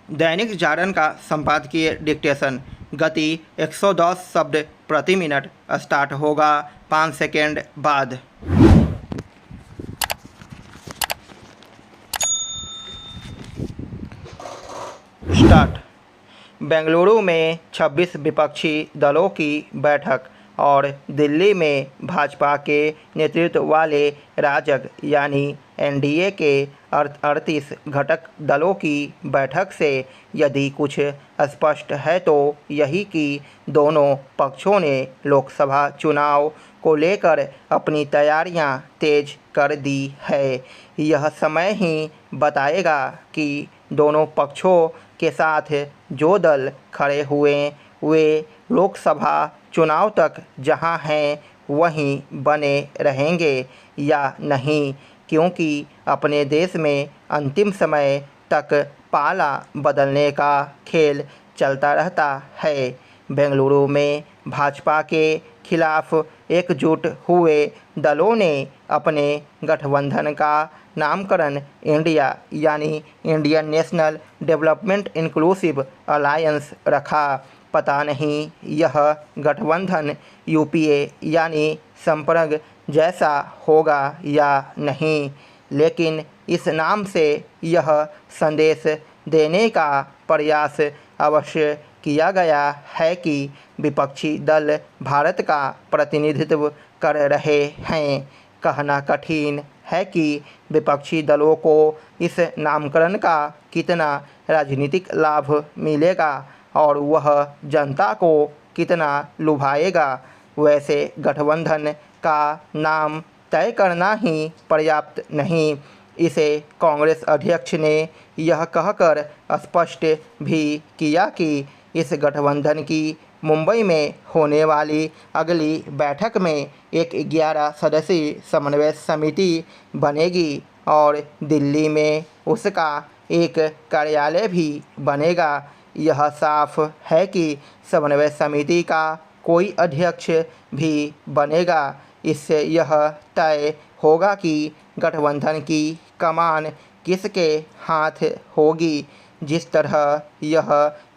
दैनिक जागरण का संपादकीय डिक्टेशन। गति 110 शब्द प्रति मिनट। स्टार्ट होगा 5 सेकेंड बाद। स्टार्ट। बेंगलुरु में 26 विपक्षी दलों की बैठक और दिल्ली में भाजपा के नेतृत्व वाले राजग यानी एनडीए के 38 घटक दलों की बैठक से यदि कुछ स्पष्ट है तो यही कि दोनों पक्षों ने लोकसभा चुनाव को लेकर अपनी तैयारियां तेज कर दी है। यह समय ही बताएगा कि दोनों पक्षों के साथ जो दल खड़े हुए वे लोकसभा चुनाव तक जहां हैं वहीं बने रहेंगे या नहीं, क्योंकि अपने देश में अंतिम समय तक पाला बदलने का खेल चलता रहता है। बेंगलुरु में भाजपा के खिलाफ एकजुट हुए दलों ने अपने गठबंधन का नामकरण इंडिया यानी Indian national development inclusive alliance रखा। पता नहीं यह गठबंधन यूपीए यानी संप्रग जैसा होगा या नहीं, लेकिन इस नाम से यह संदेश देने का प्रयास अवश्य किया गया है कि विपक्षी दल भारत का प्रतिनिधित्व कर रहे हैं। कहना कठिन है कि विपक्षी दलों को इस नामकरण का कितना राजनीतिक लाभ मिलेगा और वह जनता को कितना लुभाएगा। वैसे गठबंधन का नाम तय करना ही पर्याप्त नहीं, इसे कांग्रेस अध्यक्ष ने यह कहकर स्पष्ट भी किया कि इस गठबंधन की मुंबई में होने वाली अगली बैठक में एक 11 सदस्यीय समन्वय समिति बनेगी और दिल्ली में उसका एक कार्यालय भी बनेगा। यह साफ है कि समन्वय समिति का कोई अध्यक्ष भी बनेगा। इससे यह तय होगा कि गठबंधन की कमान किसके हाथ होगी। जिस तरह यह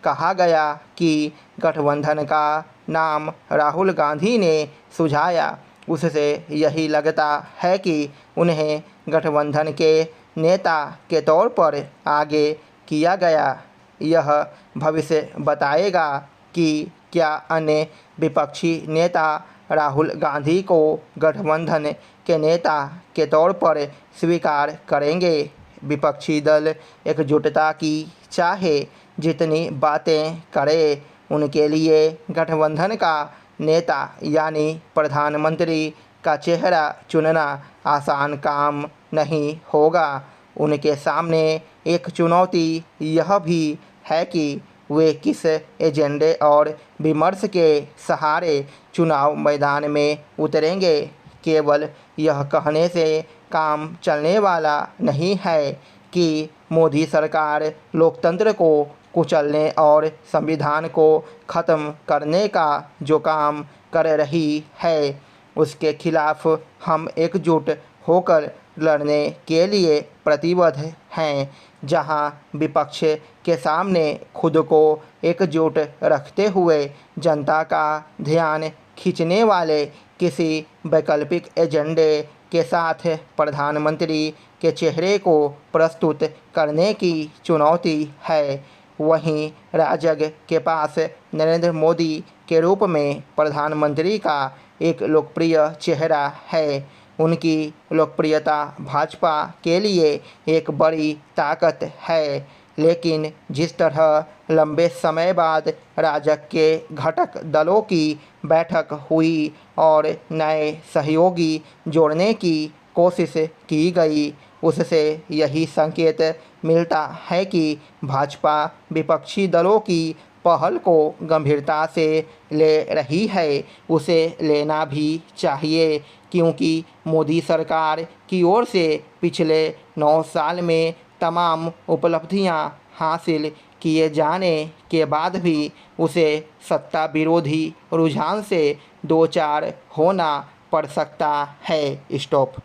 कहा गया कि गठबंधन का नाम राहुल गांधी ने सुझाया, उससे यही लगता है कि उन्हें गठबंधन के नेता के तौर पर आगे किया गया। यह भविष्य बताएगा कि क्या अन्य विपक्षी नेता राहुल गांधी को गठबंधन के नेता के तौर पर स्वीकार करेंगे। विपक्षी दल एकजुटता की चाहे जितनी बातें करे, उनके लिए गठबंधन का नेता यानी प्रधानमंत्री का चेहरा चुनना आसान काम नहीं होगा। उनके सामने एक चुनौती यह भी है कि वे किस एजेंडे और विमर्श के सहारे चुनाव मैदान में उतरेंगे। केवल यह कहने से काम चलने वाला नहीं है कि मोदी सरकार लोकतंत्र को कुचलने और संविधान को ख़त्म करने का जो काम कर रही है, उसके खिलाफ हम एकजुट होकर लड़ने के लिए प्रतिबद्ध हैं। जहां विपक्ष के सामने खुद को एकजुट रखते हुए जनता का ध्यान खींचने वाले किसी वैकल्पिक एजेंडे के साथ प्रधानमंत्री के चेहरे को प्रस्तुत करने की चुनौती है, वहीं राजग के पास नरेंद्र मोदी के रूप में प्रधानमंत्री का एक लोकप्रिय चेहरा है। उनकी लोकप्रियता भाजपा के लिए एक बड़ी ताकत है, लेकिन जिस तरह लंबे समय बाद राजग के घटक दलों की बैठक हुई और नए सहयोगी जोड़ने की कोशिश की गई, उससे यही संकेत मिलता है कि भाजपा विपक्षी दलों की पहल को गंभीरता से ले रही है। उसे लेना भी चाहिए, क्योंकि मोदी सरकार की ओर से पिछले 9 साल में तमाम उपलब्धियां हासिल किए जाने के बाद भी उसे सत्ता विरोधी रुझान से दो चार होना पड़ सकता है। स्टॉप।